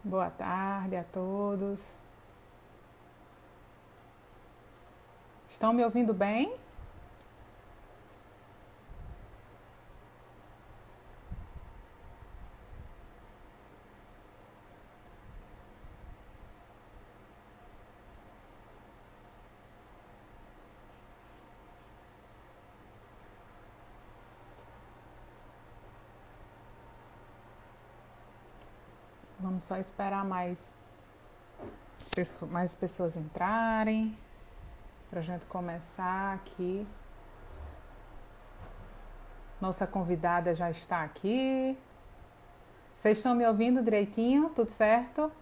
Boa tarde a todos. Estão me ouvindo bem? Vamos só esperar mais pessoas entrarem para a gente começar aqui. Nossa convidada já está aqui. Vocês estão me ouvindo direitinho? Tudo certo?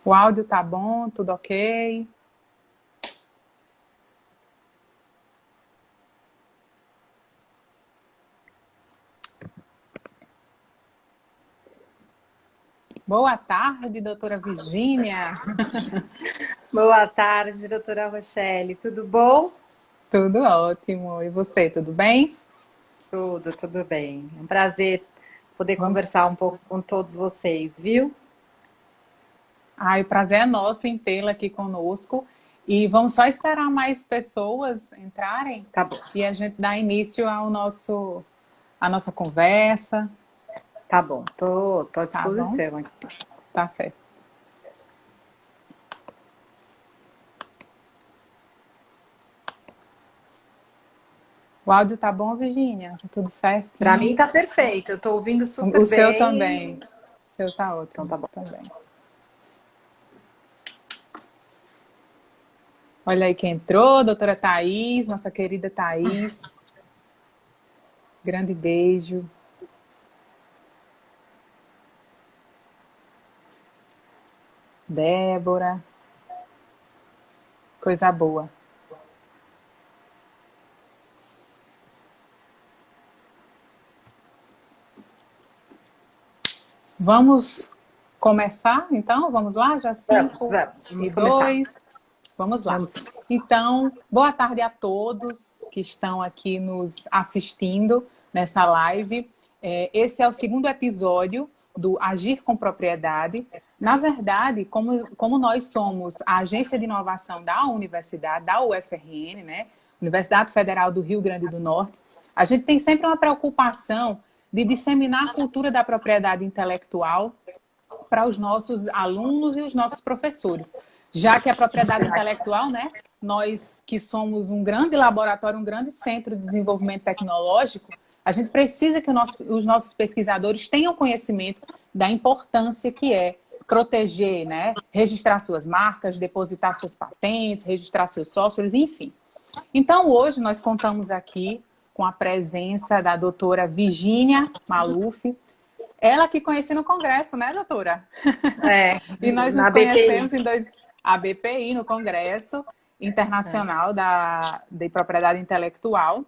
O áudio tá bom? Tudo ok? Boa tarde, doutora Virgínia. Boa tarde, doutora Rochelle. Tudo bom? Tudo ótimo. E você, tudo bem? Tudo bem. É um prazer poder Vamos. conversar um pouco com todos vocês, viu? O prazer é nosso em tê-la aqui conosco. E vamos só esperar mais pessoas entrarem Tá bom, e a gente dá início à nossa conversa, tá bom. Tô à tá bom? disposição aqui. Tá certo. O áudio tá bom, Virgínia? Tá tudo Para certinho? mim tá perfeito. Eu tô ouvindo super O seu bem. também. O seu tá Então ótimo tá bom. também. Olha aí quem entrou, doutora Thaís, nossa querida Thaís. Grande beijo. Débora. Coisa boa. Vamos começar, então? Vamos lá? Já Vamos e começar. 2. Vamos lá. Vamos sim. Então, boa tarde a todos que estão aqui nos assistindo nessa live. Esse é o segundo episódio do Agir com Propriedade. Na verdade, como nós somos a agência de inovação da universidade, da UFRN, né? Universidade Federal do Rio Grande do Norte, a gente tem sempre uma preocupação de disseminar a cultura da propriedade intelectual para os nossos alunos e os nossos professores. Já que a propriedade intelectual, né, nós que somos um grande laboratório, um grande centro de desenvolvimento tecnológico, a gente precisa que os nossos pesquisadores tenham conhecimento da importância que é proteger, né, registrar suas marcas, depositar suas patentes, registrar seus softwares, enfim. Então, hoje nós contamos aqui com a presença da doutora Virgínia Maluf, ela que conheci no congresso, né, doutora? É, E nós nos na BPI. conhecemos a BPI, no Congresso Internacional de Propriedade Intelectual.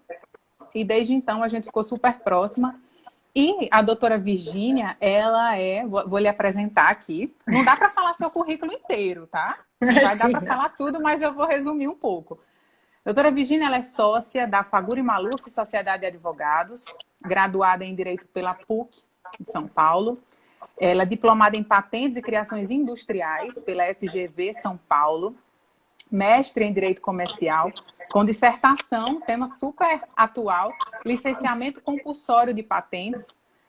E desde então a gente ficou super próxima. E a doutora Virgínia, ela vou lhe apresentar aqui. Não dá para falar seu currículo inteiro, tá? Não vai dar para Imagina. falar tudo, mas eu vou resumir um pouco. Doutora Virgínia, ela é sócia da Faguri Maluf Sociedade de Advogados, graduada em Direito pela PUC, de São Paulo. Ela é diplomada em Patentes e Criações Industriais pela FGV São Paulo, mestre em Direito Comercial, com dissertação, tema super atual, licenciamento compulsório de patentes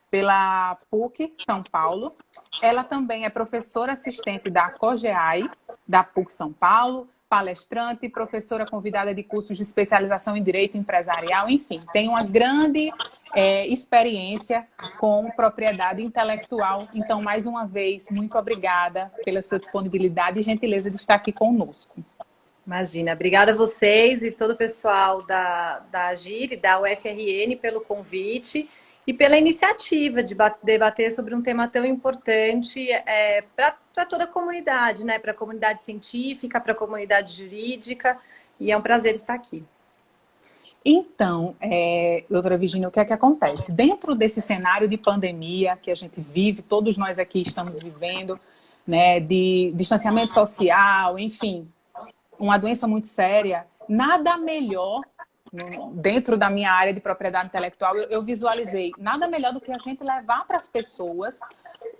pela PUC São Paulo. Ela também é professora assistente da COGEAI, da PUC São Paulo, palestrante, professora convidada de cursos de especialização em Direito Empresarial, enfim, tem uma grande experiência com propriedade intelectual. Então, mais uma vez, muito obrigada pela sua disponibilidade e gentileza de estar aqui conosco. Imagina. Obrigada a vocês e todo o pessoal da Agir e da UFRN pelo convite e pela iniciativa de debater sobre um tema tão importante para toda a comunidade, né? Para a comunidade científica, para a comunidade jurídica. E é um prazer estar aqui. Então, doutora Virginia, o que é que acontece? Dentro desse cenário de pandemia que a gente vive, todos nós aqui estamos vivendo, né, de distanciamento social, enfim, uma doença muito séria, nada melhor dentro da minha área de propriedade intelectual, eu visualizei nada melhor do que a gente levar para as pessoas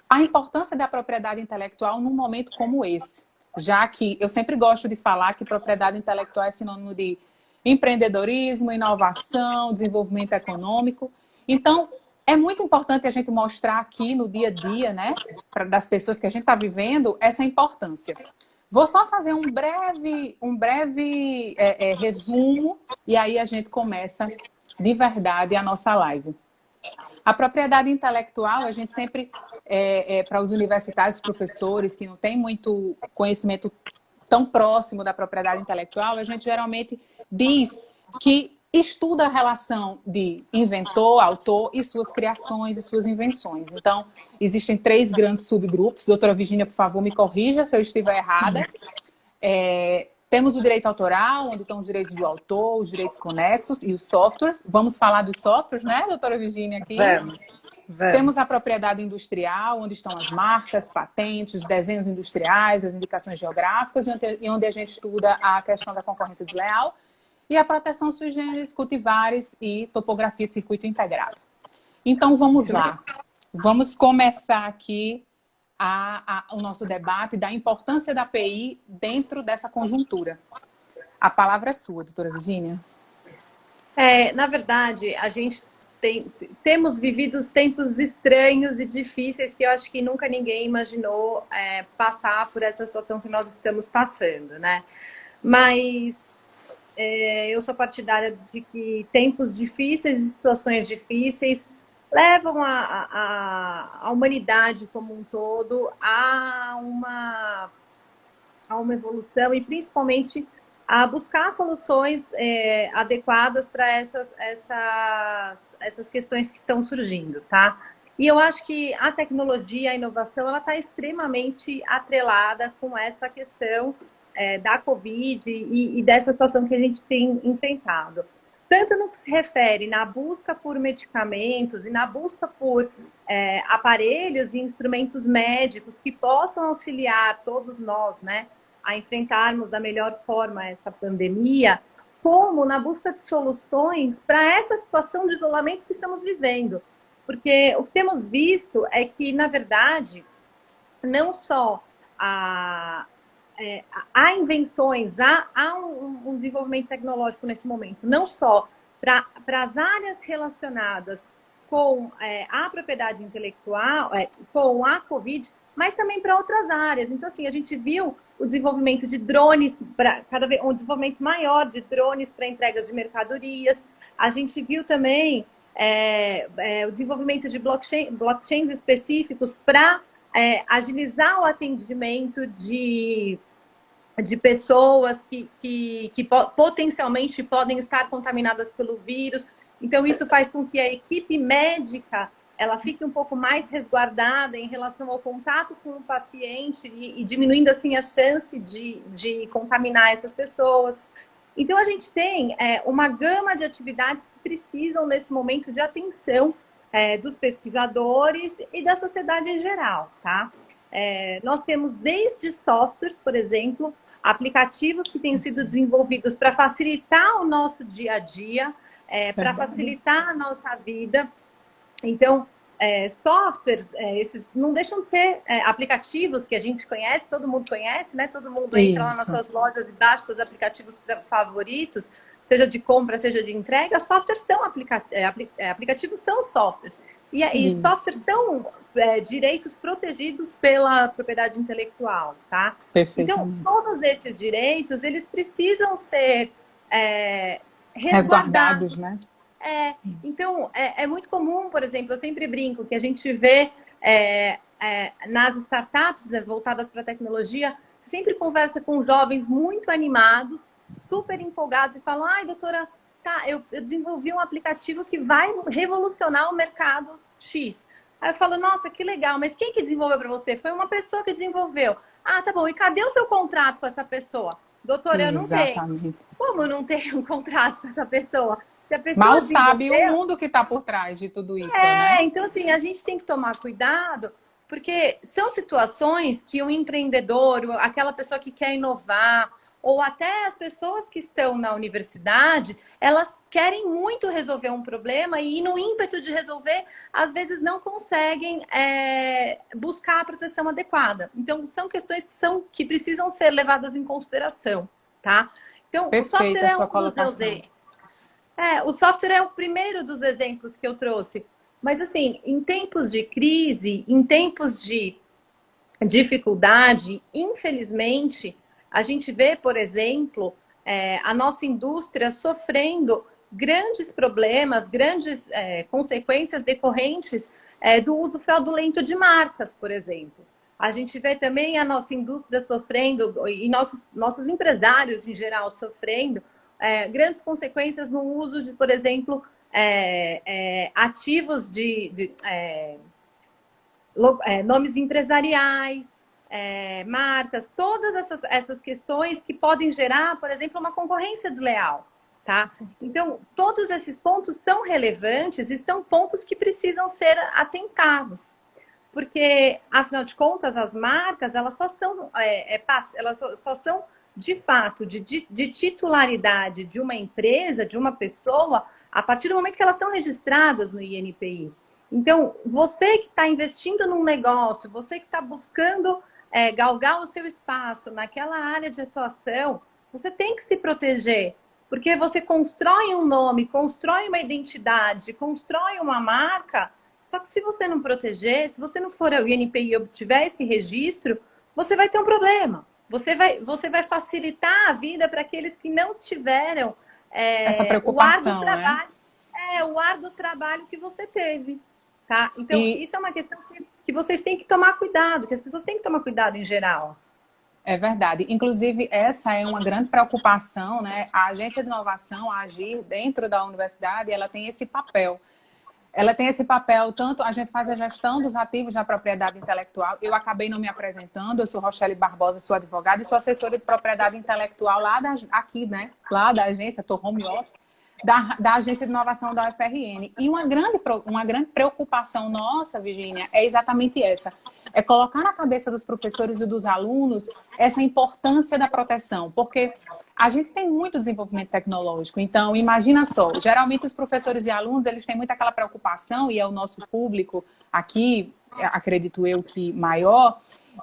a importância da propriedade intelectual num momento como esse. Já que eu sempre gosto de falar que propriedade intelectual é sinônimo de empreendedorismo, inovação, desenvolvimento econômico. Então, é muito importante a gente mostrar aqui no dia a dia, né, das pessoas que a gente está vivendo, essa importância. Vou só fazer um breve resumo e aí a gente começa de verdade a nossa live. A propriedade intelectual, a gente sempre, para os universitários, professores que não têm muito conhecimento tão próximo da propriedade intelectual, a gente geralmente diz que estuda a relação de inventor, autor e suas criações e suas invenções. Então, existem 3 grandes subgrupos. Doutora Virginia, por favor, me corrija se eu estiver errada. Temos o direito autoral, onde estão os direitos do autor, os direitos conexos e os softwares. Vamos falar dos softwares, né, doutora Virginia, aqui? Vamos. Temos a propriedade industrial, onde estão as marcas, patentes, os desenhos industriais, as indicações geográficas, e onde a gente estuda a questão da concorrência desleal, e a proteção sui generis, cultivares e topografia de circuito integrado. Então, vamos lá. Vamos começar aqui o nosso debate da importância da PI dentro dessa conjuntura. A palavra é sua, doutora Virginia. Na verdade, a gente temos vivido tempos estranhos e difíceis que eu acho que nunca ninguém imaginou passar por essa situação que nós estamos passando, né? Mas eu sou partidária de que tempos difíceis e situações difíceis levam a humanidade como um todo a uma evolução e principalmente a buscar soluções adequadas para essas questões que estão surgindo, tá? E eu acho que a tecnologia, a inovação, ela está extremamente atrelada com essa questão da Covid e dessa situação que a gente tem enfrentado. Tanto no que se refere na busca por medicamentos e na busca por aparelhos e instrumentos médicos que possam auxiliar todos nós, né, a enfrentarmos da melhor forma essa pandemia, como na busca de soluções para essa situação de isolamento que estamos vivendo. Porque o que temos visto é que, na verdade, não só há invenções, há um desenvolvimento tecnológico nesse momento, não só para as áreas relacionadas com a propriedade intelectual, com a Covid, mas também para outras áreas. Então, assim, a gente viu o desenvolvimento de drones, cada vez um desenvolvimento maior de drones para entregas de mercadorias. A gente viu também o desenvolvimento de blockchains específicos para agilizar o atendimento de pessoas que potencialmente podem estar contaminadas pelo vírus. Então, isso faz com que a equipe médica ela fique um pouco mais resguardada em relação ao contato com o paciente e diminuindo, assim, a chance de contaminar essas pessoas. Então, a gente tem uma gama de atividades que precisam, nesse momento, de atenção dos pesquisadores e da sociedade em geral, tá? Nós temos desde softwares, por exemplo, aplicativos que têm sido desenvolvidos para facilitar o nosso dia a dia, para facilitar a nossa vida. Então, softwares, esses não deixam de ser aplicativos que a gente conhece, todo mundo conhece, né? Todo mundo entra lá nas suas lojas e baixa seus aplicativos favoritos, seja de compra, seja de entrega. Softwares são aplicativos, são softwares. E softwares são direitos protegidos pela propriedade intelectual, tá? Então, todos esses direitos, eles precisam ser resguardados, né? Então, é muito comum, por exemplo, eu sempre brinco que a gente vê nas startups, né, voltadas para a tecnologia, você sempre conversa com jovens muito animados, super empolgados e falam: ai, doutora, tá, eu desenvolvi um aplicativo que vai revolucionar o mercado X. Aí eu falo: nossa, que legal, mas quem que desenvolveu para você? Foi uma pessoa que desenvolveu. Ah, tá bom, e cadê o seu contrato com essa pessoa? Doutora, eu não tenho. Como eu não tenho um contrato com essa pessoa? Mal sabe o mundo que está por trás de tudo isso, né? Então, assim, a gente tem que tomar cuidado, porque são situações que o empreendedor, aquela pessoa que quer inovar, ou até as pessoas que estão na universidade, elas querem muito resolver um problema e no ímpeto de resolver, às vezes não conseguem buscar a proteção adequada. Então, são questões que precisam ser levadas em consideração, tá? Então, o software Perfeita a é sua um dos colocação. o software é o primeiro dos exemplos que eu trouxe. Mas, assim, em tempos de crise, em tempos de dificuldade, infelizmente, a gente vê, por exemplo, a nossa indústria sofrendo grandes problemas, grandes consequências decorrentes do uso fraudulento de marcas, por exemplo. A gente vê também a nossa indústria sofrendo, e nossos empresários em geral sofrendo, grandes consequências no uso de, por exemplo, ativos nomes empresariais, marcas, todas essas questões que podem gerar, por exemplo, uma concorrência desleal. Tá? Então, todos esses pontos são relevantes e são pontos que precisam ser atentados. Porque, afinal de contas, as marcas, elas só são, elas só são de fato, de titularidade de uma empresa, de uma pessoa, a partir do momento que elas são registradas no INPI. Então, você que está investindo num negócio, você que está buscando galgar o seu espaço naquela área de atuação, você tem que se proteger, porque você constrói um nome, constrói uma identidade, constrói uma marca, só que se você não proteger, se você não for ao INPI e obtiver esse registro, você vai ter um problema. Você vai facilitar a vida para aqueles que não tiveram Essa o ar do preocupação, né? trabalho, o ar do trabalho que você teve. Tá? Então, isso é uma questão que vocês têm que tomar cuidado, que as pessoas têm que tomar cuidado em geral. É verdade. Inclusive, essa é uma grande preocupação, né? A agência de inovação, a Agir, dentro da universidade, ela tem esse papel. Ela tem esse papel, tanto a gente faz a gestão dos ativos da propriedade intelectual. Eu acabei não me apresentando, eu sou Rochelle Barbosa, sou advogada e sou assessora de propriedade intelectual aqui, né? Lá da agência, estou home office. Da Agência de Inovação da UFRN. E uma grande preocupação nossa, Virginia, é exatamente essa. É colocar na cabeça dos professores e dos alunos essa importância da proteção. Porque a gente tem muito desenvolvimento tecnológico. Então, imagina só, geralmente os professores e alunos, eles têm muito aquela preocupação, e é o nosso público aqui, acredito eu que maior,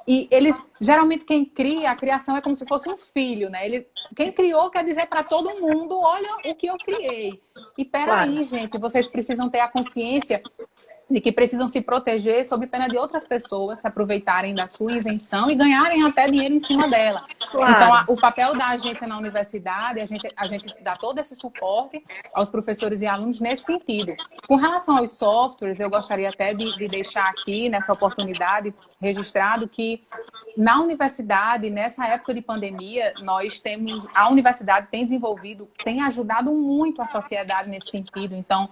e eles, geralmente, quem cria, a criação é como se fosse um filho, né? Quem criou quer dizer para todo mundo, olha o que eu criei. E peraí, gente, vocês precisam ter a consciência de que precisam se proteger sob pena de outras pessoas se aproveitarem da sua invenção e ganharem até dinheiro em cima dela. Claro. Então, o papel da agência na universidade, a gente dá todo esse suporte aos professores e alunos nesse sentido. Com relação aos softwares, eu gostaria até de deixar aqui, nessa oportunidade, registrado que na universidade, nessa época de pandemia, a universidade tem desenvolvido, tem ajudado muito a sociedade nesse sentido. Então,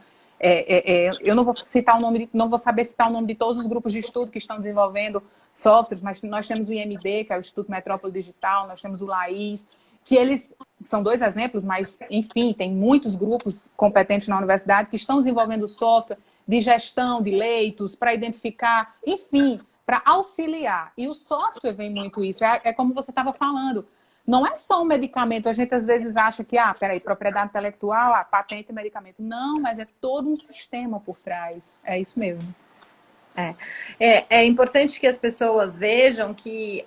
eu não vou citar não vou saber citar o nome de todos os grupos de estudo que estão desenvolvendo softwares, mas nós temos o IMD, que é o Instituto Metrópole Digital, nós temos o LAIS, que eles são dois exemplos, mas, enfim, tem muitos grupos competentes na universidade que estão desenvolvendo software de gestão de leitos, para identificar, enfim, para auxiliar. E o software vem muito isso, é como você estava falando. Não é só um medicamento, a gente às vezes acha que, peraí, propriedade intelectual, patente e medicamento. Não, mas é todo um sistema por trás. É isso mesmo. É importante que as pessoas vejam que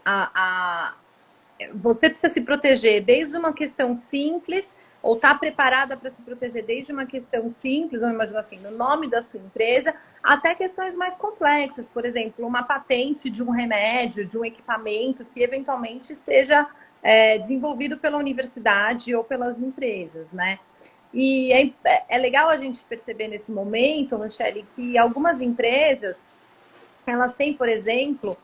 você precisa se proteger desde uma questão simples, ou estar preparada para se proteger desde uma questão simples, vamos imaginar assim, no nome da sua empresa, até questões mais complexas. Por exemplo, uma patente de um remédio, de um equipamento que eventualmente seja desenvolvido pela universidade ou pelas empresas, né? E é legal a gente perceber nesse momento, Michele, que algumas empresas, elas têm, por exemplo,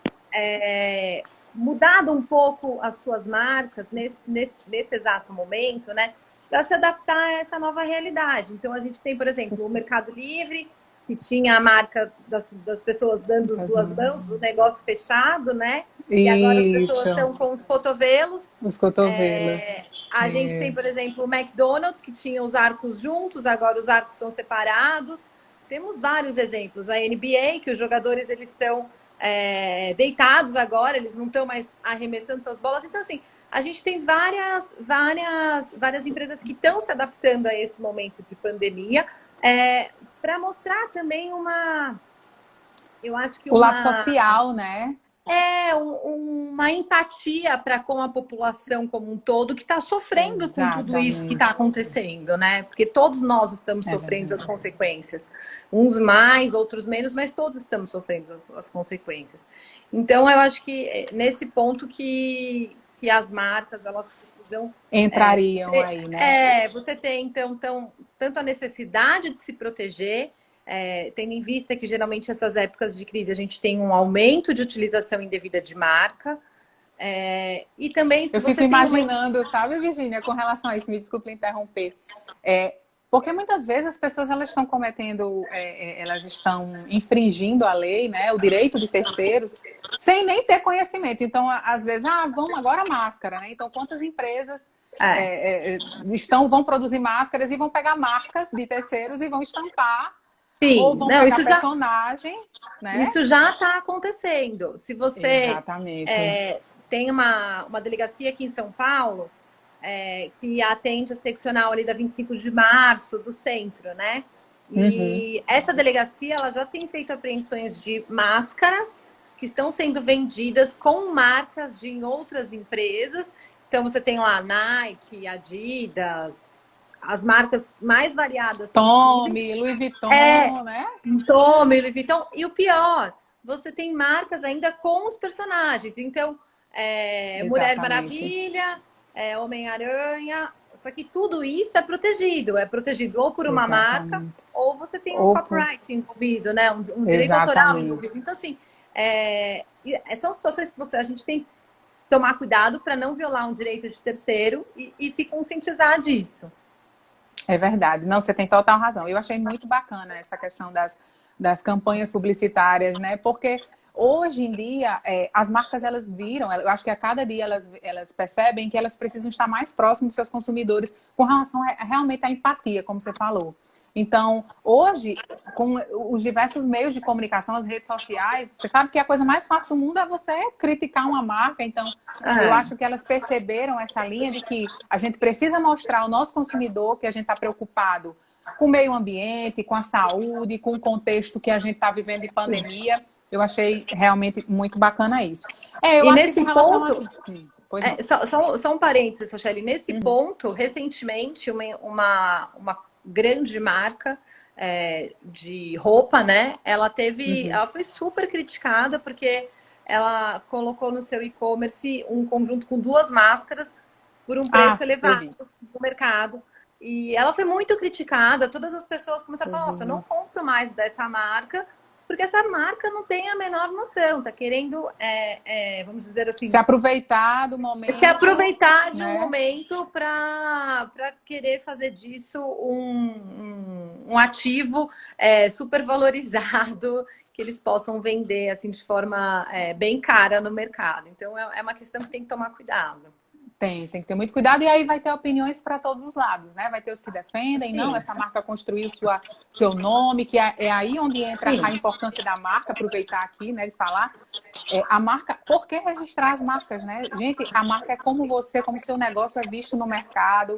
mudado um pouco as suas marcas nesse exato momento, né? Para se adaptar a essa nova realidade. Então, a gente tem, por exemplo, o Mercado Livre, que tinha a marca das pessoas dando duas mãos, o negócio fechado, né? E agora as pessoas estão com os cotovelos. Os cotovelos. A gente tem, por exemplo, o McDonald's, que tinha os arcos juntos, agora os arcos são separados. Temos vários exemplos. A NBA, que os jogadores eles estão deitados agora, eles não estão mais arremessando suas bolas. Então, assim, a gente tem várias empresas que estão se adaptando a esse momento de pandemia, para mostrar também eu acho que o lado social, né? Uma empatia para com a população como um todo que está sofrendo com tudo isso que está Exatamente. acontecendo, né? Porque todos nós estamos É sofrendo as verdade. consequências. Uns mais, outros menos, mas todos estamos sofrendo as consequências. Então, eu acho que nesse ponto que as marcas, elas precisam... Entrariam aí, né? Você tem, então, tanto a necessidade de se proteger, tendo em vista que geralmente essas épocas de crise a gente tem um aumento de utilização indevida de marca. E também se Eu fico você tem uma. imaginando, sabe, Virgínia, com relação a isso, me desculpe interromper. Porque muitas vezes as pessoas elas estão cometendo, elas estão infringindo a lei, né, o direito de terceiros, sem nem ter conhecimento. Então, às vezes, vamos agora a máscara, né? Então, quantas empresas vão produzir máscaras e vão pegar marcas de terceiros e vão estampar, ou Sim, vão não, pegar personagens, né? isso já está acontecendo. Se você Exatamente. tem uma delegacia aqui em São Paulo, que atende a seccional ali da 25 de março, do centro, né? Uhum. E essa delegacia, ela já tem feito apreensões de máscaras que estão sendo vendidas com marcas de outras empresas. Então, você tem lá Nike, Adidas, as marcas mais variadas possíveis. Tommy, Louis Vuitton, né? Tommy, Louis Vuitton. E o pior, você tem marcas ainda com os personagens. Então, Mulher Exatamente. Maravilha, Homem-Aranha. Só que tudo isso é protegido. É protegido ou por uma marca, Exatamente. ou você tem um Opa, copyright envolvido, né? Um direito autoral exatamente. envolvido. Então, assim, são situações que a gente tem que tomar cuidado para não violar um direito de terceiro e se conscientizar disso. É verdade. Não, você tem total razão. Eu achei muito bacana essa questão das campanhas publicitárias, né? Porque hoje em dia as marcas elas viram, eu acho que a cada dia elas percebem que elas precisam estar mais próximas dos seus consumidores com relação realmente à empatia, como você falou. Então, hoje, com os diversos meios de comunicação, as redes sociais, você sabe que a coisa mais fácil do mundo é você criticar uma marca. Então, eu acho que elas perceberam essa linha de que a gente precisa mostrar ao nosso consumidor que a gente está preocupado com o meio ambiente, com a saúde, com o contexto que a gente está vivendo de pandemia. Eu achei realmente muito bacana isso. Eu E acho que com nesse relação a... ponto, Pois não. só um parênteses, Rochelle. Nesse Uhum. ponto, recentemente, uma grande marca de roupa, né? Uhum. Ela foi super criticada porque ela colocou no seu e-commerce um conjunto com 2 máscaras por um preço Eu elevado vi. no mercado. E ela foi muito criticada. Todas as pessoas começaram a Eu falar: vi nossa, eu não isso. compro mais dessa marca porque essa marca não tem a menor noção, tá querendo, vamos dizer Se assim, aproveitar do se momento, aproveitar de um né? momento para querer fazer disso um ativo super valorizado que eles possam vender assim de forma bem cara no mercado. Então é uma questão que tem que tomar cuidado. Tem que ter muito cuidado, e aí vai ter opiniões para todos os lados, né? Vai ter os que defendem, não, Sim, essa marca construiu seu nome, que é aí onde entra sim. a importância da marca, aproveitar aqui, né, de falar. A marca, por que registrar as marcas, né? Gente, a marca é como você, como seu negócio é visto no mercado,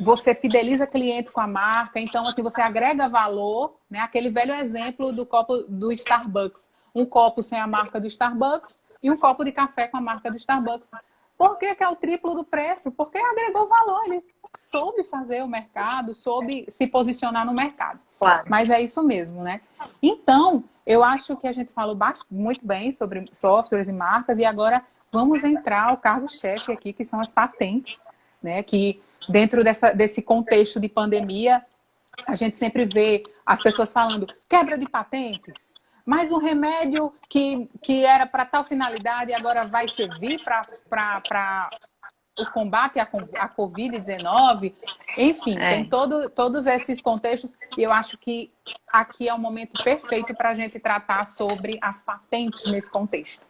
você fideliza clientes com a marca, então, assim, você agrega valor, né? Aquele velho exemplo do copo do Starbucks. Um copo sem a marca do Starbucks e um copo de café com a marca do Starbucks. Por que é o triplo do preço? Porque agregou valor, ele soube fazer o mercado, soube se posicionar no mercado. Claro. Mas é isso mesmo, né? Então, eu acho que a gente falou muito bem sobre softwares e marcas, e agora vamos entrar ao cargo-chefe aqui, que são as patentes, né? Que dentro desse contexto de pandemia, a gente sempre vê as pessoas falando quebra de patentes, mas um remédio que era para tal finalidade agora vai servir para o combate à Covid-19. Enfim, tem todos esses contextos, e eu acho que aqui é o momento perfeito para a gente tratar sobre as patentes nesse contexto.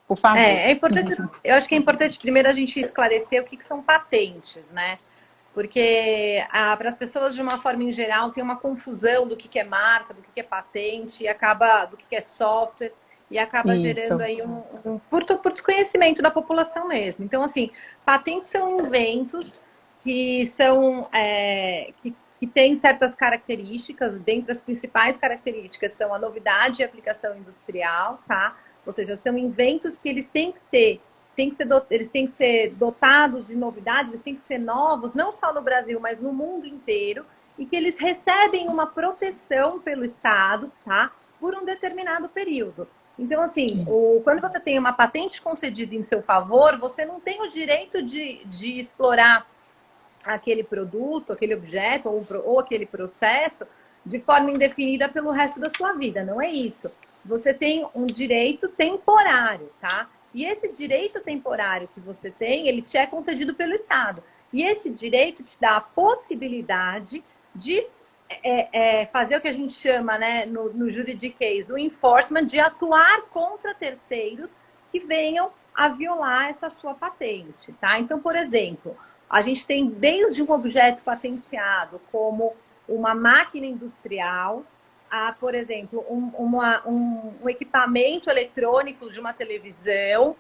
Por favor. É importante, eu acho que é importante primeiro a gente esclarecer o que são patentes, né? Porque para as pessoas, de uma forma em geral, tem uma confusão do que é marca, do que é patente, e acaba do que é software. e acaba gerando Isso. aí por desconhecimento da população mesmo. Então, assim, patentes são inventos que são que têm certas características, dentre as principais características são a novidade e a aplicação industrial, tá? Ou seja, são inventos que eles têm que ter, eles têm que ser dotados de novidades, eles têm que ser novos, não só no Brasil, mas no mundo inteiro, e que eles recebem uma proteção pelo Estado, tá? Por um determinado período. Então, assim, quando você tem uma patente concedida em seu favor, você não tem o direito de explorar aquele produto, aquele objeto ou aquele processo de forma indefinida pelo resto da sua vida. Não é isso. Você tem um direito temporário, tá? E esse direito temporário que você tem, ele te é concedido pelo Estado. E esse direito te dá a possibilidade de fazer o que a gente chama, né, no juridiquês, o enforcement, de atuar contra terceiros que venham a violar essa sua patente, tá? Então, por exemplo, a gente tem desde um objeto patenteado, como uma máquina industrial, a, por exemplo, um equipamento eletrônico de uma televisão,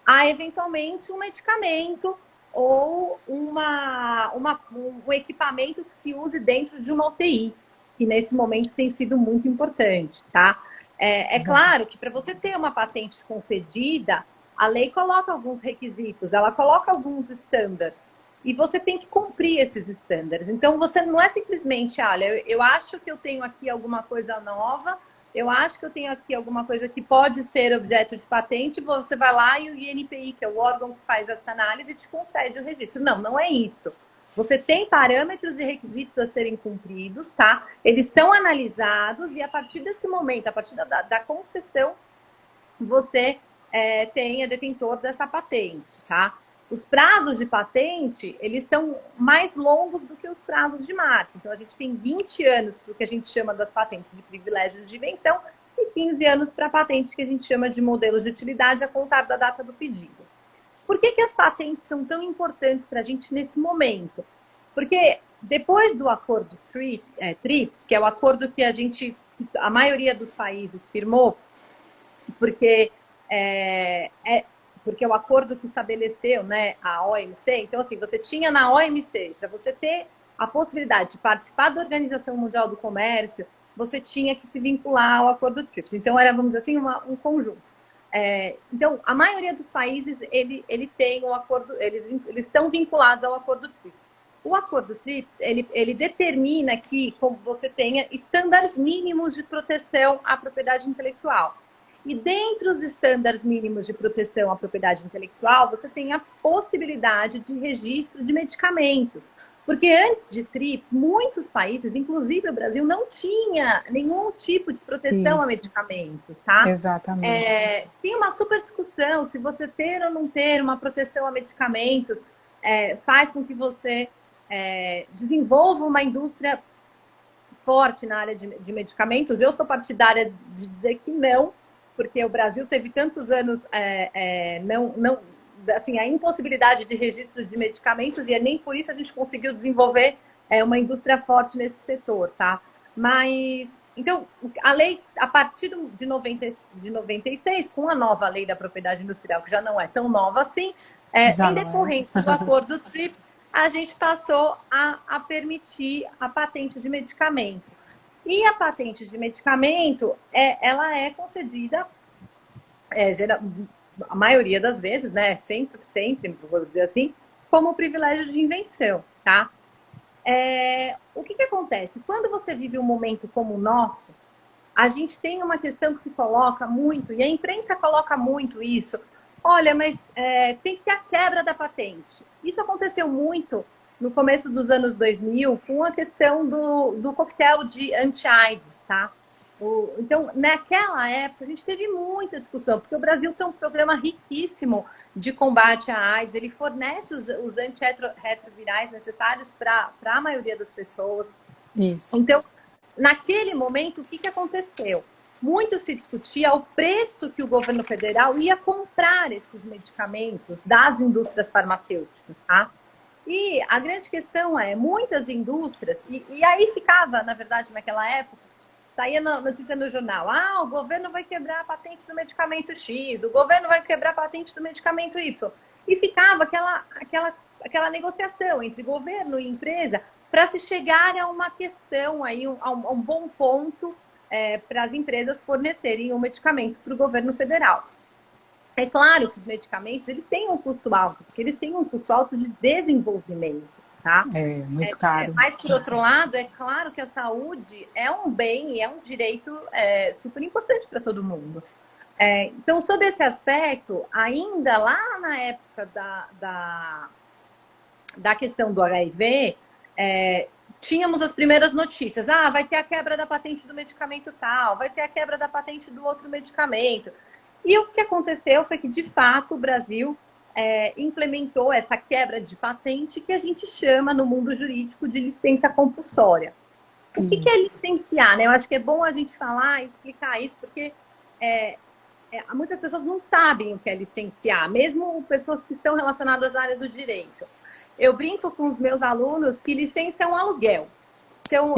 a eventualmente um medicamento ou um equipamento que se use dentro de uma UTI, que nesse momento tem sido muito importante, tá? É claro que para você ter uma patente concedida, a lei coloca alguns requisitos, ela coloca alguns estándares, e você tem que cumprir esses estándares. Então, você não é simplesmente, olha, eu acho que eu tenho aqui alguma coisa nova, eu acho que eu tenho aqui alguma coisa que pode ser objeto de patente, você vai lá e o INPI, que é o órgão que faz essa análise, te concede o registro. Não, não é isso. Você tem parâmetros e requisitos a serem cumpridos, tá? Eles são analisados e a partir desse momento, a partir da concessão, você é detentor dessa patente, tá? Os prazos de patente, eles são mais longos do que os prazos de marca. Então, a gente tem 20 anos para o que a gente chama das patentes de privilégios de invenção e 15 anos para a patente que a gente chama de modelos de utilidade a contar da data do pedido. Por que as patentes são tão importantes para a gente nesse momento? Porque depois do acordo TRIPS, que é o acordo que a maioria dos países firmou, porque porque é o acordo que estabeleceu, né, a OMC. Então, assim, você tinha na OMC, para você ter a possibilidade de participar da Organização Mundial do Comércio, você tinha que se vincular ao acordo TRIPS. Então, era, vamos dizer assim, um conjunto. Então, a maioria dos países, ele tem um acordo, eles estão vinculados ao acordo TRIPS. O acordo TRIPS, ele determina que você tenha estándares mínimos de proteção à propriedade intelectual. E dentre os estándares mínimos de proteção à propriedade intelectual, você tem a possibilidade de registro de medicamentos. Porque antes de TRIPS, muitos países, inclusive o Brasil, não tinha nenhum tipo de proteção a medicamentos, tá? Exatamente. Tem uma super discussão se você ter ou não ter uma proteção a medicamentos faz com que você desenvolva uma indústria forte na área de medicamentos. Eu sou partidária de dizer que não, porque o Brasil teve tantos anos assim, a impossibilidade de registro de medicamentos e nem por isso a gente conseguiu desenvolver uma indústria forte nesse setor, tá? Mas, então, a lei, a partir de 96, com a nova lei da propriedade industrial, que já não é tão nova assim, em decorrência do acordo TRIPS, a gente passou a permitir a patente de medicamento. E a patente de medicamento, ela é concedida, a maioria das vezes, né, sempre, vou dizer assim, como privilégio de invenção, tá? O que acontece? Quando você vive um momento como o nosso, a gente tem uma questão que se coloca muito, e a imprensa coloca muito isso, olha, mas tem que ter a quebra da patente. Isso aconteceu muito no começo dos anos 2000, com a questão do coquetel de anti-AIDS, tá? Então, naquela época, a gente teve muita discussão, porque o Brasil tem um programa riquíssimo de combate à AIDS, ele fornece os antirretrovirais necessários para a maioria das pessoas. Isso. Então, naquele momento, o que aconteceu? Muito se discutia o preço que o governo federal ia comprar esses medicamentos das indústrias farmacêuticas, tá? E a grande questão muitas indústrias, e aí ficava, na verdade, naquela época, saía notícia no jornal, o governo vai quebrar a patente do medicamento X, o governo vai quebrar a patente do medicamento Y. E ficava aquela negociação entre governo e empresa para se chegar a uma questão, aí, a um bom ponto para as empresas fornecerem um medicamento para o governo federal. É claro que os medicamentos eles têm um custo alto, porque eles têm um custo alto de desenvolvimento. Tá? É muito caro. Mas, por outro lado, é claro que a saúde é um bem e é um direito super importante para todo mundo. Então, sob esse aspecto, ainda lá na época da questão do HIV, tínhamos as primeiras notícias. Vai ter a quebra da patente do medicamento tal, vai ter a quebra da patente do outro medicamento. E o que aconteceu foi que, de fato, o Brasil implementou essa quebra de patente que a gente chama no mundo jurídico de licença compulsória. O que é licenciar? Né? Eu acho que é bom a gente falar e explicar isso, porque muitas pessoas não sabem o que é licenciar, mesmo pessoas que estão relacionadas à área do direito. Eu brinco com os meus alunos que licença é um aluguel. Então,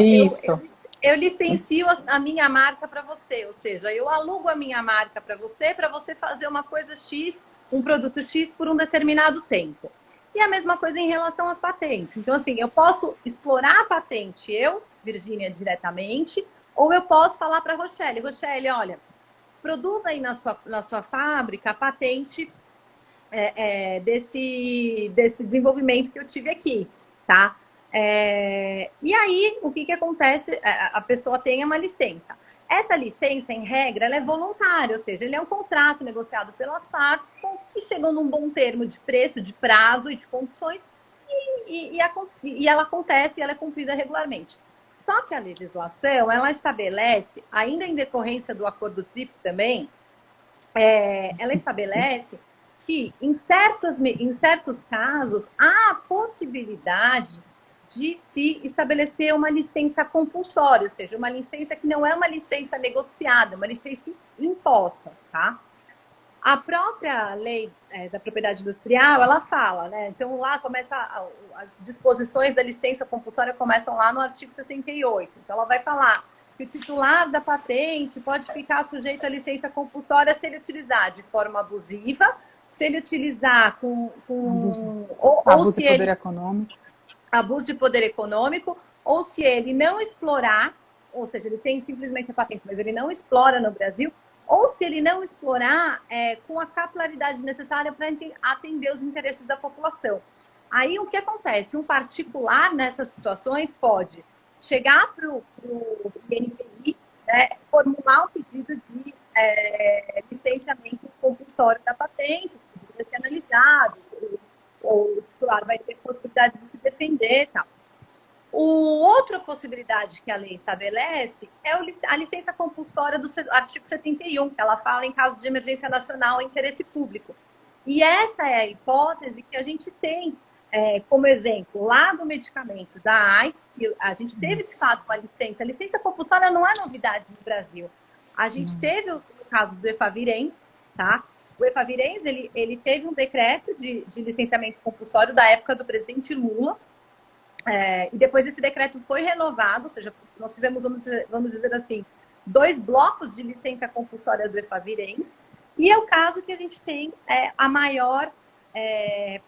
eu licencio a minha marca para você, ou seja, eu alugo a minha marca para você fazer uma coisa X, um produto X por um determinado tempo. E a mesma coisa em relação às patentes. Então, assim, eu posso explorar a patente, Virgínia, diretamente, ou eu posso falar para a Rochelle, olha, produza aí na sua fábrica a patente desse desenvolvimento que eu tive aqui, tá? E aí, o que acontece? A pessoa tem uma licença. Essa licença, em regra, ela é voluntária, ou seja, ele é um contrato negociado pelas partes que chegam num bom termo de preço, de prazo e de condições e ela acontece e ela é cumprida regularmente. Só que a legislação, ela estabelece, ainda em decorrência do acordo TRIPS também, ela estabelece que em certos casos há a possibilidade de se estabelecer uma licença compulsória, ou seja, uma licença que não é uma licença negociada, uma licença imposta, tá? A própria lei da propriedade industrial, ela fala, né? Então, lá começa, as disposições da licença compulsória começam lá no artigo 68. Então, ela vai falar que o titular da patente pode ficar sujeito à licença compulsória se ele utilizar de forma abusiva, se ele utilizar abuso de poder econômico. Abuso de poder econômico, ou se ele não explorar, ou seja, ele tem simplesmente a patente, mas ele não explora no Brasil, ou se ele não explorar com a capilaridade necessária para atender os interesses da população. Aí o que acontece? Um particular nessas situações pode chegar para o INPI, né, formular um pedido de licenciamento compulsório da patente, o pedido vai ser analisado, o titular vai ter possibilidade de se defender e tal. Outra possibilidade que a lei estabelece é a licença compulsória do artigo 71, que ela fala em caso de emergência nacional e interesse público. E essa é a hipótese que a gente tem como exemplo lá do medicamento da AIDS, que a gente teve de fato uma licença. A licença compulsória não é novidade no Brasil. A gente teve o caso do Efavirenz, tá? O Efavirenz, ele teve um decreto de licenciamento compulsório da época do presidente Lula, e depois esse decreto foi renovado, ou seja, nós tivemos, vamos dizer assim, 2 blocos de licença compulsória do Efavirenz, e é o caso que a gente tem a maior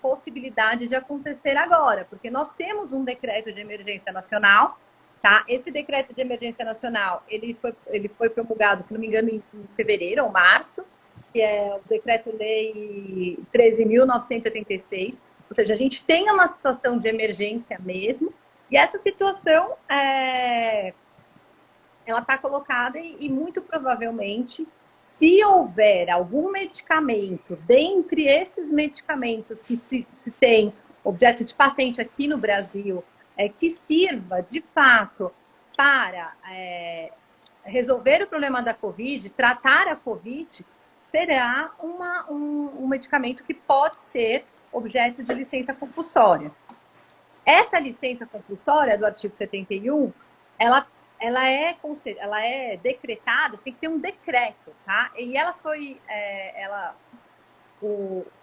possibilidade de acontecer agora, porque nós temos um decreto de emergência nacional, tá? Esse decreto de emergência nacional, ele foi promulgado, se não me engano, em fevereiro ou março, que é o Decreto-Lei 13.986, ou seja, a gente tem uma situação de emergência mesmo, e essa situação, ela está colocada e muito provavelmente, se houver algum medicamento, dentre esses medicamentos que se tem objeto de patente aqui no Brasil, que sirva, de fato, para resolver o problema da Covid, tratar a Covid, será um medicamento que pode ser objeto de licença compulsória. Essa licença compulsória do artigo 71, ela é decretada, tem que ter um decreto, tá? E ela foi,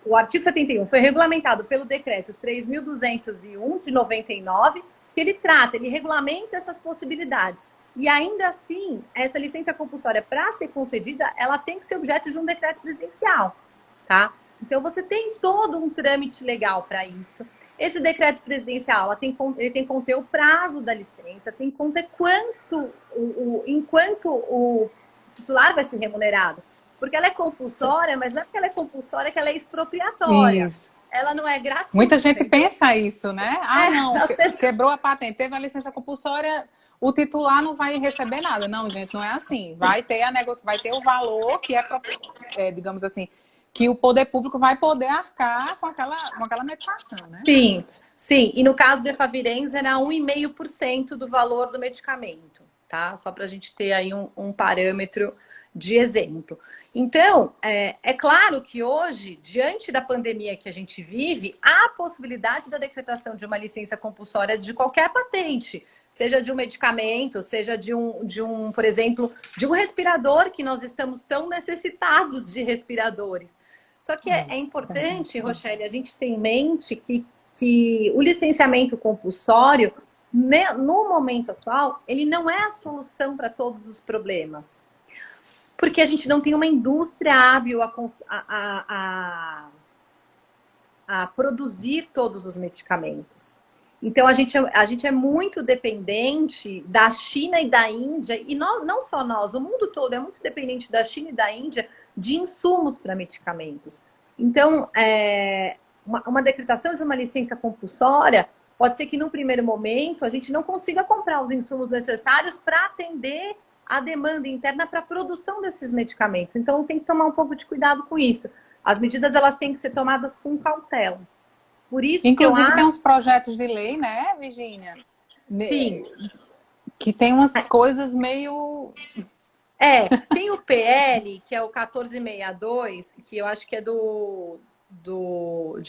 o artigo 71 foi regulamentado pelo decreto 3.201 de 99, que ele regulamenta essas possibilidades. E ainda assim, essa licença compulsória, para ser concedida, ela tem que ser objeto de um decreto presidencial, tá? Então, você tem todo um trâmite legal para isso. Esse decreto presidencial, ele tem que conter o prazo da licença, tem que conter enquanto o titular vai ser remunerado. Porque ela é compulsória, mas não é porque ela é compulsória que ela é expropriatória. Isso. Ela não é Muita gratuita. gente pensa isso, né? Ah, não, Pessoas... quebrou a patente, teve a licença compulsória, o titular não vai receber nada. Não, gente, não é assim. Vai ter vai ter o valor que digamos assim, que o poder público vai poder arcar com aquela medicação, né? Sim, sim. E no caso do Efavirenz era 1,5% do valor do medicamento, tá? Só para a gente ter aí um parâmetro de exemplo. Então, é claro que hoje, diante da pandemia que a gente vive, há a possibilidade da decretação de uma licença compulsória de qualquer patente, seja de um medicamento, seja por exemplo, de um respirador, que nós estamos tão necessitados de respiradores. Só que é importante, Rochelle, a gente ter em mente que o licenciamento compulsório, no momento atual, ele não é a solução para todos os problemas. Porque a gente não tem uma indústria hábil a produzir todos os medicamentos. Então, a gente é muito dependente da China e da Índia, e não só nós, o mundo todo é muito dependente da China e da Índia de insumos para medicamentos. Então, uma decretação de uma licença compulsória pode ser que, num primeiro momento, a gente não consiga comprar os insumos necessários para atender a demanda interna para a produção desses medicamentos. Então, tem que tomar um pouco de cuidado com isso. As medidas, elas têm que ser tomadas com cautela. Por isso Inclusive, que eu acho... tem uns projetos de lei, né, Virgínia? Sim. Que tem umas coisas meio... Tem o PL, que é o 1462, que eu acho que é de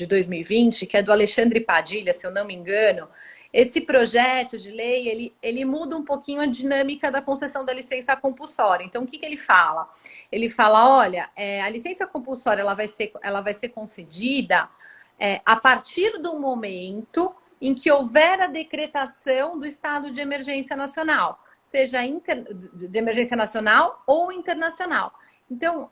2020, que é do Alexandre Padilha, se eu não me engano. Esse projeto de lei, ele muda um pouquinho a dinâmica da concessão da licença compulsória. Então, o que ele fala? Ele fala, olha, a licença compulsória ela vai ser concedida a partir do momento em que houver a decretação do estado de emergência nacional, seja de emergência nacional ou internacional. Então,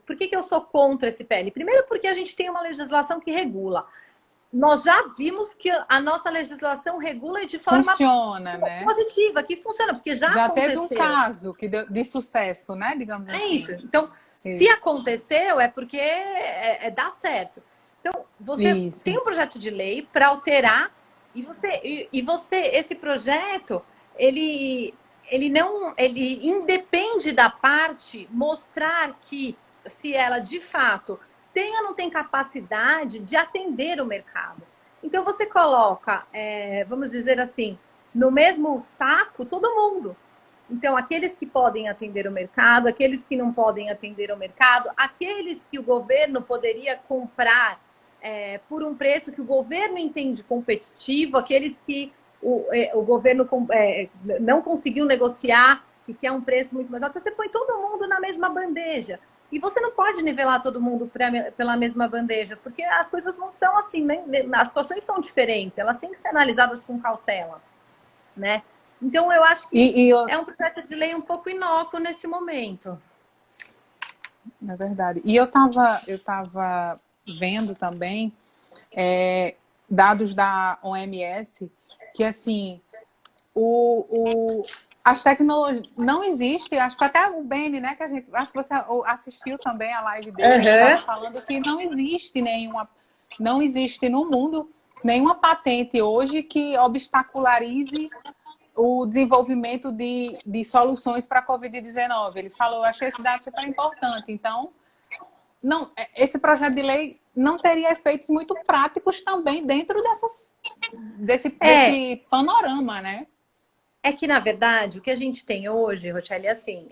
por que eu sou contra esse PL? Primeiro, porque a gente tem uma legislação que regula. Nós já vimos que a nossa legislação regula de forma positiva, que funciona, porque já aconteceu. Teve um caso de sucesso, né? Digamos assim. É isso. Então, se aconteceu, é porque dá certo. Então, você tem um projeto de lei para alterar esse projeto, ele independe da parte mostrar que se ela de fato tem ou não tem capacidade de atender o mercado. Então você coloca, vamos dizer assim, no mesmo saco todo mundo. Então, aqueles que podem atender o mercado, aqueles que não podem atender o mercado, aqueles que o governo poderia comprar por um preço que o governo entende competitivo, aqueles que o governo não conseguiu negociar e que é um preço muito mais alto, você põe todo mundo na mesma bandeja. E você não pode nivelar todo mundo pela mesma bandeja, porque as coisas não são assim, né? As situações são diferentes, elas têm que ser analisadas com cautela, né? Então, eu acho que é um projeto de lei um pouco inócuo nesse momento. É verdade. E eu estava vendo também dados da OMS que, assim, as tecnologias... Não existe, acho que até o Beni, né, acho que você assistiu também a live dele, estava falando que não existe no mundo nenhuma patente hoje que obstacularize o desenvolvimento de soluções para a Covid-19. Ele falou, eu achei esse dado super importante. Então, esse projeto de lei não teria efeitos muito práticos também dentro desse panorama, né? É que, na verdade, o que a gente tem hoje, Rochelle, é assim,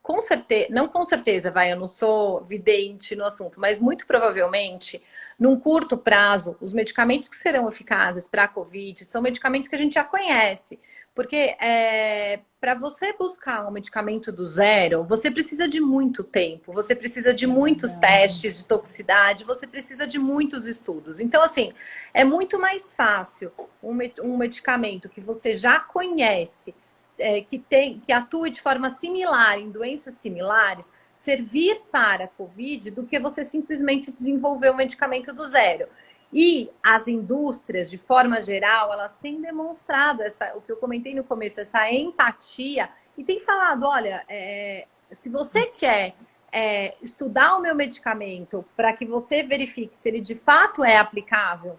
com certeza, eu não sou vidente no assunto, mas muito provavelmente, num curto prazo, os medicamentos que serão eficazes para a Covid são medicamentos que a gente já conhece. Porque para você buscar um medicamento do zero, você precisa de muito tempo, você precisa de muitos testes de toxicidade, você precisa de muitos estudos. Então, assim, é muito mais fácil um medicamento que você já conhece, que atue de forma similar em doenças similares, servir para a COVID do que você simplesmente desenvolver um medicamento do zero. E as indústrias, de forma geral, elas têm demonstrado o que eu comentei no começo, essa empatia, e têm falado, olha, se você quer estudar o meu medicamento para que você verifique se ele de fato é aplicável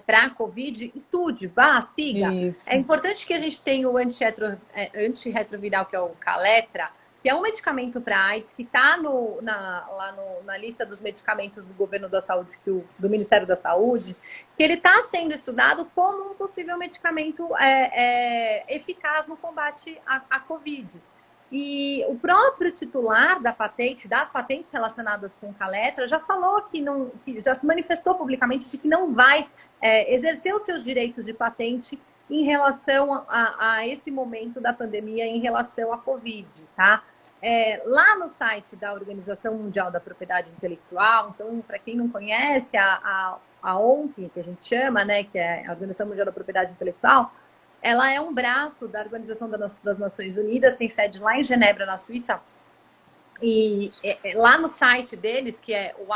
para a COVID, estude, vá, siga. Isso. É importante que a gente tenha o antirretroviral, que é o Kaletra, que é um medicamento para AIDS, que está na lista dos medicamentos do governo da saúde, do Ministério da Saúde, que ele está sendo estudado como um possível medicamento eficaz no combate à COVID. E o próprio titular das patentes relacionadas com o Kaletra, já falou que já se manifestou publicamente de que não vai exercer os seus direitos de patente em relação a esse momento da pandemia, em relação à Covid, tá? Lá no site da Organização Mundial da Propriedade Intelectual, então, para quem não conhece, a OMP, que a gente chama, né, que é a Organização Mundial da Propriedade Intelectual, ela é um braço da Organização das Nações Unidas, tem sede lá em Genebra, na Suíça, e lá no site deles, que é o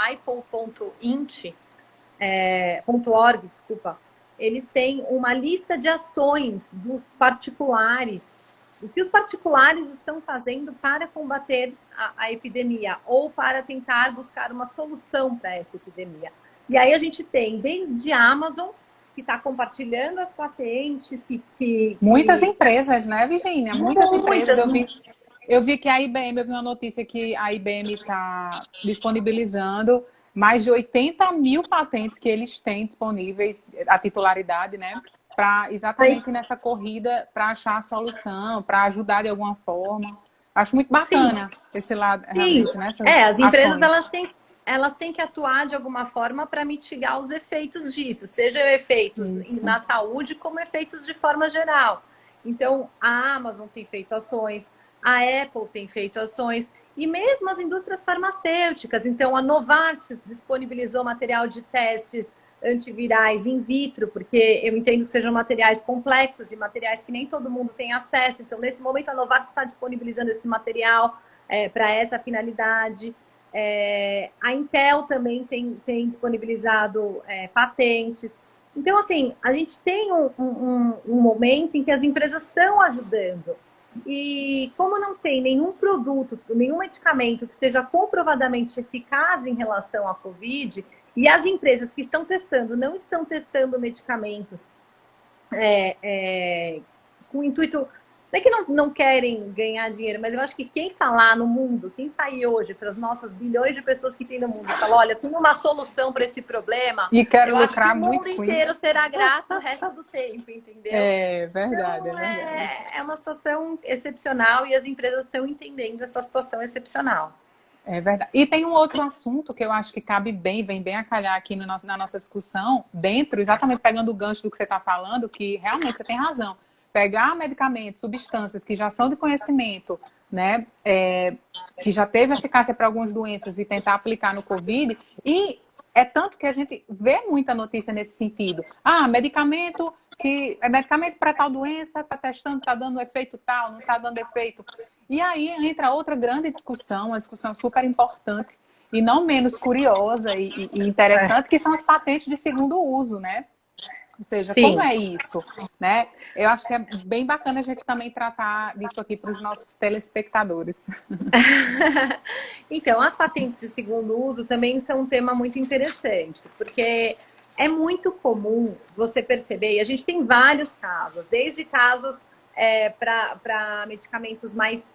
.org, desculpa, eles têm uma lista de ações dos particulares, o que os particulares estão fazendo para combater a epidemia ou para tentar buscar uma solução para essa epidemia. E aí a gente tem desde a Amazon, que está compartilhando as patentes, Muitas empresas, né, Virginia? Muitas empresas. Eu vi que a IBM, eu vi uma notícia que a IBM está disponibilizando mais de 80 mil patentes que eles têm disponíveis, a titularidade, né? Para exatamente nessa corrida, para achar a solução, para ajudar de alguma forma. Acho muito bacana esse lado, realmente, né? As empresas, elas têm que atuar de alguma forma para mitigar os efeitos disso, seja efeitos na saúde, como efeitos de forma geral. Então, a Amazon tem feito ações, a Apple tem feito ações, e mesmo as indústrias farmacêuticas. Então, a Novartis disponibilizou material de testes antivirais in vitro, porque eu entendo que sejam materiais complexos e materiais que nem todo mundo tem acesso. Então, nesse momento, a Novartis está disponibilizando esse material para essa finalidade. A Intel também tem disponibilizado patentes. Então, assim, a gente tem um momento em que as empresas estão ajudando. E como não tem nenhum produto, nenhum medicamento que seja comprovadamente eficaz em relação à COVID, e as empresas que estão testando não estão testando medicamentos com o intuito... Não é que não querem ganhar dinheiro, mas eu acho que quem falar no mundo, quem sair hoje para as nossas bilhões de pessoas que tem no mundo e falar, olha, tem uma solução para esse problema, e quero eu lucrar acho que o mundo inteiro será grato o resto do tempo, entendeu? É verdade, Então, é verdade. é uma situação excepcional e as empresas estão entendendo essa situação excepcional. É verdade. E tem um outro assunto que eu acho que cabe bem, vem bem a calhar aqui na nossa discussão, exatamente pegando o gancho do que você está falando, que realmente você tem razão. Pegar medicamentos, substâncias que já são de conhecimento, né, que já teve eficácia para algumas doenças e tentar aplicar no COVID, e é tanto que a gente vê muita notícia nesse sentido. Medicamento para tal doença, está testando, está dando efeito tal, não está dando efeito. E aí entra outra grande discussão, uma discussão super importante e não menos curiosa e interessante, que são as patentes de segundo uso, né? Ou seja, como é isso, né? Eu acho que é bem bacana a gente também tratar disso aqui para os nossos telespectadores. Então, as patentes de segundo uso também são um tema muito interessante, porque é muito comum você perceber, e a gente tem vários casos, desde casos para medicamentos mais,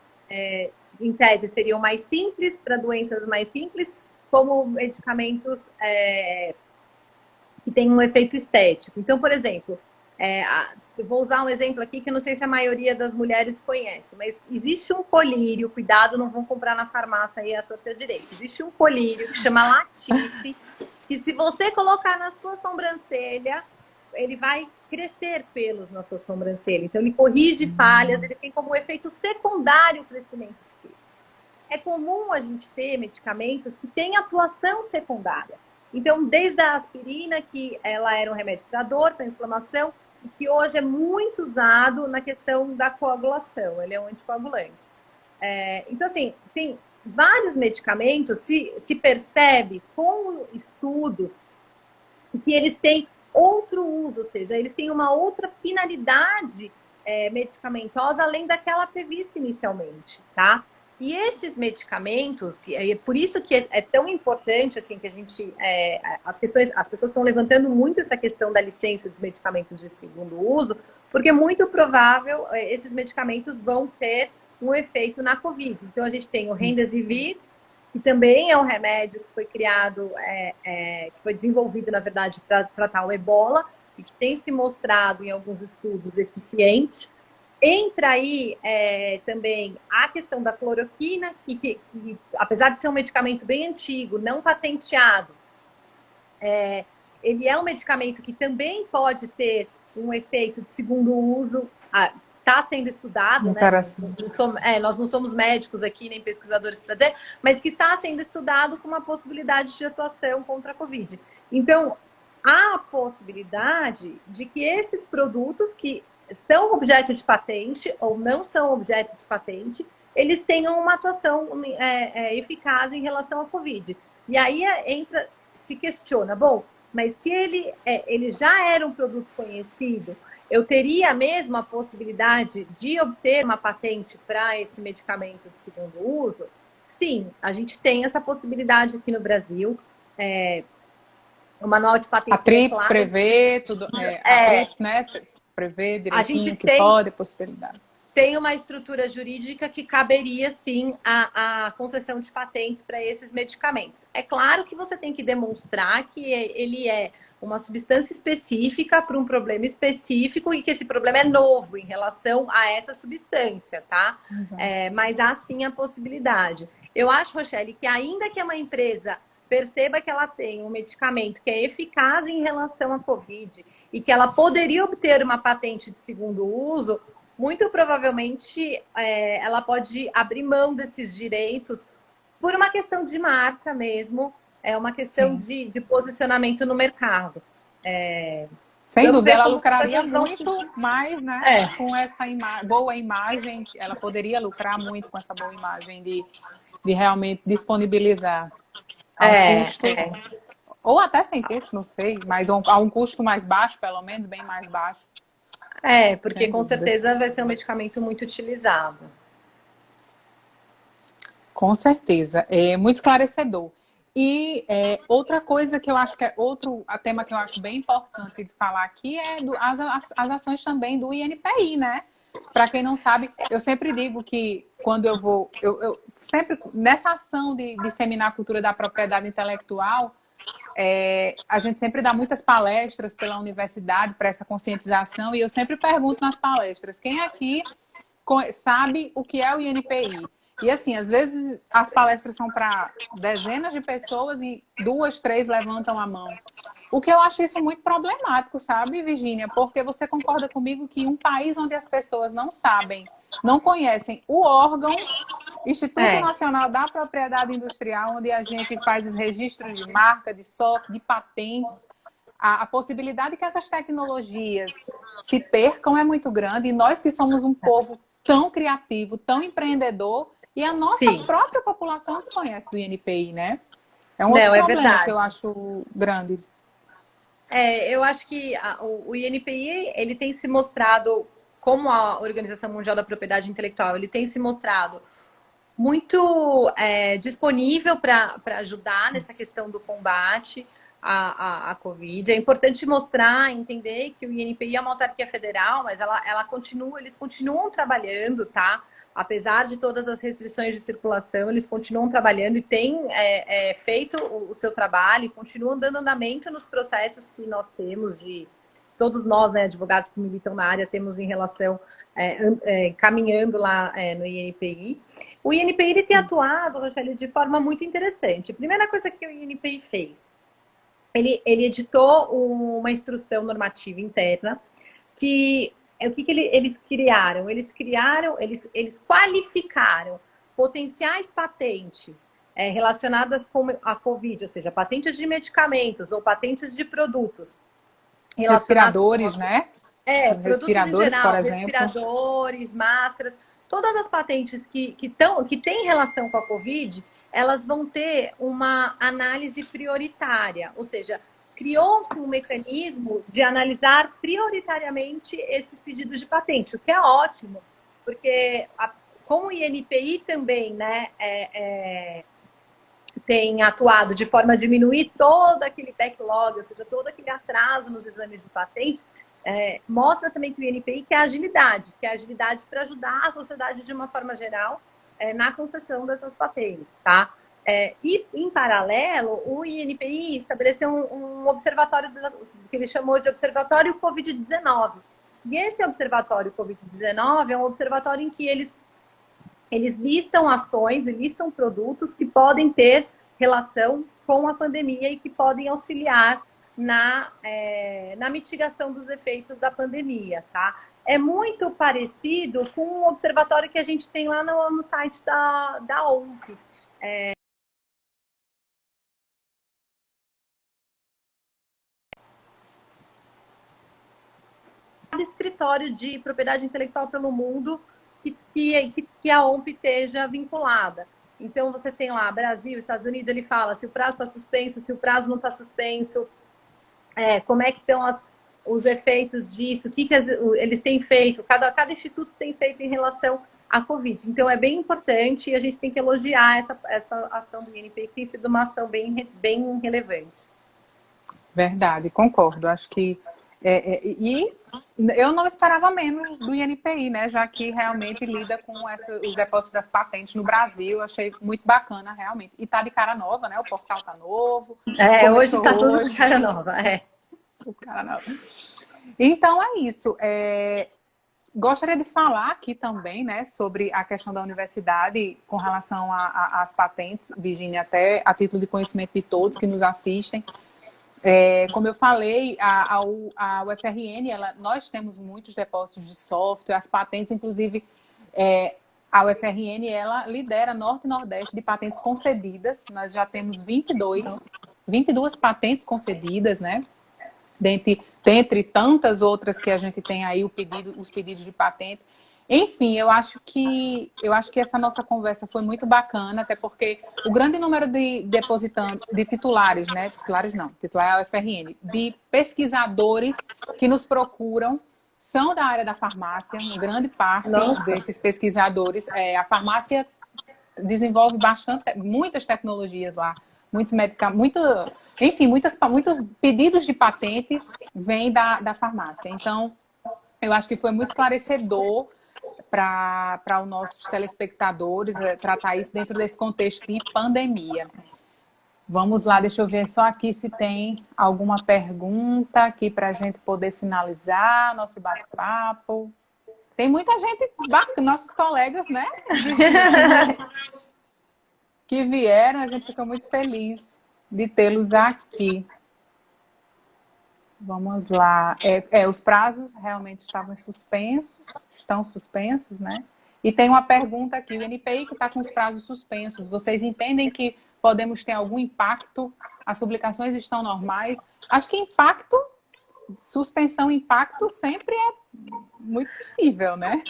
em tese, seriam mais simples, para doenças mais simples, como medicamentos que têm um efeito estético. Então, por exemplo, eu vou usar um exemplo aqui que eu não sei se a maioria das mulheres conhece, mas existe um colírio, cuidado, não vão comprar na farmácia aí a torta direito. Existe um colírio que chama Latice, que se você colocar na sua sobrancelha, ele vai crescer pelos na sua sobrancelha. Então, ele corrige falhas, ele tem como efeito secundário o crescimento de pelos. É comum a gente ter medicamentos que têm atuação secundária. Então, desde a aspirina, que ela era um remédio para dor, para inflamação, e que hoje é muito usado na questão da coagulação. Ele é um anticoagulante. Então, assim, tem vários medicamentos, se percebe com estudos que eles têm outro uso, ou seja, eles têm uma outra finalidade medicamentosa além daquela prevista inicialmente, tá? E esses medicamentos, é por isso que é tão importante, assim, que a gente... as pessoas estão levantando muito essa questão da licença dos medicamentos de segundo uso, porque é muito provável esses medicamentos vão ter um efeito na Covid. Então, a gente tem o Remdesivir, que também é um remédio que foi criado, que foi desenvolvido, na verdade, para tratar o ebola, e que tem se mostrado em alguns estudos eficiente. Entra aí também a questão da cloroquina, que apesar de ser um medicamento bem antigo, não patenteado, ele é um medicamento que também pode ter um efeito de segundo uso, está sendo estudado, né? Nós não somos médicos aqui, nem pesquisadores para dizer, mas que está sendo estudado com uma possibilidade de atuação contra a Covid. Então, há a possibilidade de que esses produtos que são objeto de patente ou não são objeto de patente, eles tenham uma atuação eficaz em relação à Covid. E aí se questiona, bom, mas se ele já era um produto conhecido, eu teria mesmo a possibilidade de obter uma patente para esse medicamento de segundo uso? Sim, a gente tem essa possibilidade aqui no Brasil. O manual de patentes... A TRIPS prevê tudo, a TRIPS, né, prevê direitinho que pode, possibilidade. Tem uma estrutura jurídica que caberia, sim, a concessão de patentes para esses medicamentos. É claro que você tem que demonstrar que ele é uma substância específica para um problema específico e que esse problema é novo em relação a essa substância, tá? Mas há, sim, a possibilidade. Eu acho, Rochelle, que ainda que uma empresa perceba que ela tem um medicamento que é eficaz em relação à Covid e que ela poderia obter uma patente de segundo uso, muito provavelmente ela pode abrir mão desses direitos por uma questão de marca mesmo, uma questão de posicionamento no mercado. Sem dúvida, ela lucraria muito mais, né? Com essa boa imagem, ela poderia lucrar muito com essa boa imagem de realmente disponibilizar a um custo, ou até sem custo, não sei, mas a um custo mais baixo, pelo menos, bem mais baixo. Porque com certeza vai ser um medicamento muito utilizado. Com certeza, é muito esclarecedor. E outra coisa que eu acho que é outro tema que eu acho bem importante de falar aqui é as ações também do INPI, né? Para quem não sabe, eu sempre digo que quando eu vou, eu sempre nessa ação de disseminar a cultura da propriedade intelectual, a gente sempre dá muitas palestras pela universidade para essa conscientização e eu sempre pergunto nas palestras, quem aqui sabe o que é o INPI? E assim, às vezes as palestras são para dezenas de pessoas e 2, 3 levantam a mão. O que eu acho isso muito problemático, sabe, Virgínia? Porque você concorda comigo que um país onde as pessoas não sabem, não conhecem o órgão Instituto Nacional da Propriedade Industrial, onde a gente faz os registros de marca, de software, de patentes, a possibilidade que essas tecnologias se percam é muito grande e nós que somos um povo tão criativo, tão empreendedor, e a nossa própria população desconhece do INPI, né? É um outro problema que eu acho grande. Eu acho que o INPI, ele tem se mostrado, como a Organização Mundial da Propriedade Intelectual, ele tem se mostrado muito disponível para ajudar nessa questão do combate à Covid. É importante mostrar, entender que o INPI é uma autarquia federal, mas eles continuam trabalhando, tá? Apesar de todas as restrições de circulação, eles continuam trabalhando e têm feito o seu trabalho e continuam dando andamento nos processos que nós temos todos nós, né, advogados que militam na área, temos em relação, caminhando lá no INPI. O INPI ele tem atuado, Rochelle, de forma muito interessante. A primeira coisa que o INPI fez, ele editou uma instrução normativa interna que o que eles criaram? Eles qualificaram potenciais patentes relacionadas com a Covid, ou seja, patentes de medicamentos ou patentes de produtos relacionados com Respiradores, né? Os produtos em respiradores, por geral, exemplo. respiradores, máscaras, todas as patentes que têm relação com a Covid, elas vão ter uma análise prioritária, ou seja, criou-se um mecanismo de analisar prioritariamente esses pedidos de patente, o que é ótimo, porque como o INPI também, né, tem atuado de forma a diminuir todo aquele backlog, ou seja, todo aquele atraso nos exames de patente, mostra também que o INPI quer agilidade para ajudar a sociedade de uma forma geral na concessão dessas patentes, tá? E, em paralelo, o INPI estabeleceu um observatório que ele chamou de Observatório Covid-19. E esse Observatório Covid-19 é um observatório em que eles listam ações e listam produtos que podem ter relação com a pandemia e que podem auxiliar na mitigação dos efeitos da pandemia, tá? É muito parecido com o observatório que a gente tem lá no site da OMP. Cada escritório de propriedade intelectual pelo mundo que a OMP esteja vinculada. Então, você tem lá Brasil, Estados Unidos, ele fala se o prazo está suspenso, se o prazo não está suspenso, como é que estão os efeitos disso, o que eles têm feito, cada instituto tem feito em relação à Covid. Então, é bem importante e a gente tem que elogiar essa ação do INPI, que tem sido uma ação bem relevante. Verdade, concordo. Acho que e eu não esperava menos do INPI, né? Já que realmente lida com os depósitos das patentes no Brasil. Achei muito bacana, realmente. E tá de cara nova, né? O portal tá novo. Hoje está tudo de cara nova. Cara nova. Então é isso. Gostaria de falar aqui também, né, sobre a questão da universidade com relação às patentes, Virginia, até a título de conhecimento de todos que nos assistem. Como eu falei, a UFRN, nós temos muitos depósitos de software, as patentes, inclusive, a UFRN, ela lidera Norte e Nordeste de patentes concedidas. Nós já temos 22 patentes concedidas, né? Dentre tantas outras que a gente tem aí, os pedidos de patente. Enfim, eu acho que essa nossa conversa foi muito bacana, até porque o grande número de depositantes, de titulares, né? Titular é a UFRN, de pesquisadores que nos procuram são da área da farmácia, uma grande parte desses pesquisadores. A farmácia desenvolve muitas tecnologias lá, muitos medicamentos, enfim, muitos pedidos de patente vêm da farmácia. Então, eu acho que foi muito esclarecedor para os nossos telespectadores tratar isso dentro desse contexto de pandemia. Vamos lá, deixa eu ver só aqui se tem alguma pergunta aqui para a gente poder finalizar nosso bate-papo. Tem muita gente, nossos colegas, né? Que vieram, a gente fica muito feliz de tê-los aqui. Vamos lá. Os prazos realmente estão suspensos, né? E tem uma pergunta aqui, o INPI que está com os prazos suspensos, vocês entendem que podemos ter algum impacto? As publicações estão normais? Acho que suspensão e impacto sempre é muito possível, né?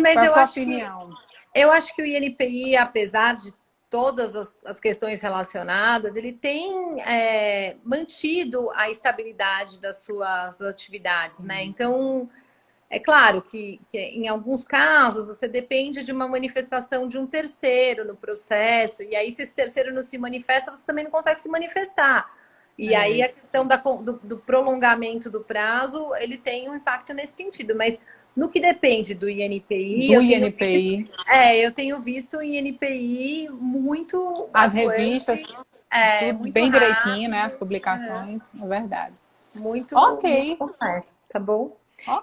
Mas qual a sua opinião? Eu acho que o INPI, apesar de todas as questões relacionadas, ele tem mantido a estabilidade das suas atividades, né? Então, é claro que em alguns casos você depende de uma manifestação de um terceiro no processo, e aí se esse terceiro não se manifesta, você também não consegue se manifestar. E aí a questão do prolongamento do prazo, ele tem um impacto nesse sentido, mas no que depende do INPI... eu tenho visto o INPI muito... As revistas, tudo muito bem rápido, direitinho, né? As publicações, é verdade. Muito completo, tá bom?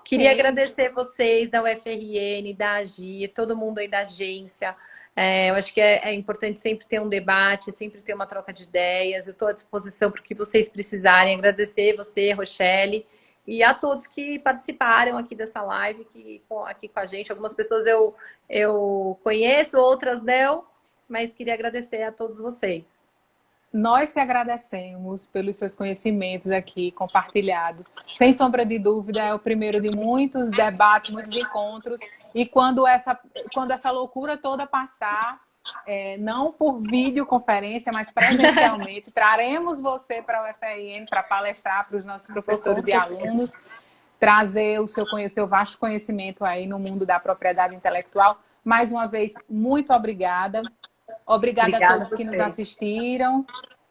Queria agradecer vocês da UFRN, da AGIR, todo mundo aí da agência, Eu acho que é importante sempre ter um debate, sempre ter uma troca de ideias. Eu estou à disposição para o que vocês precisarem. Agradecer você, Rochelle, e a todos que participaram aqui dessa live, aqui com a gente. Algumas pessoas eu conheço, outras não, mas queria agradecer a todos vocês. Nós que agradecemos pelos seus conhecimentos aqui compartilhados. Sem sombra de dúvida, é o primeiro de muitos debates, muitos encontros. E quando essa loucura toda passar, não por videoconferência, mas presencialmente, traremos você para o UFRN para palestrar para os nossos professores e alunos, trazer o seu vasto conhecimento aí no mundo da propriedade intelectual. Mais uma vez, muito obrigada. Obrigada a todos que nos assistiram.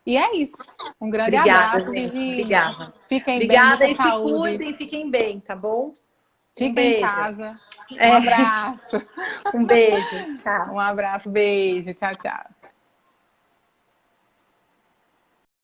E é isso. Um grande abraço, Virgínia. Obrigada. Fiquem Obrigada bem, e muita saúde. se cuidem, fiquem bem, tá bom? Fiquem em casa. Um abraço. Um beijo. Tchau. Um abraço, beijo. Tchau, tchau.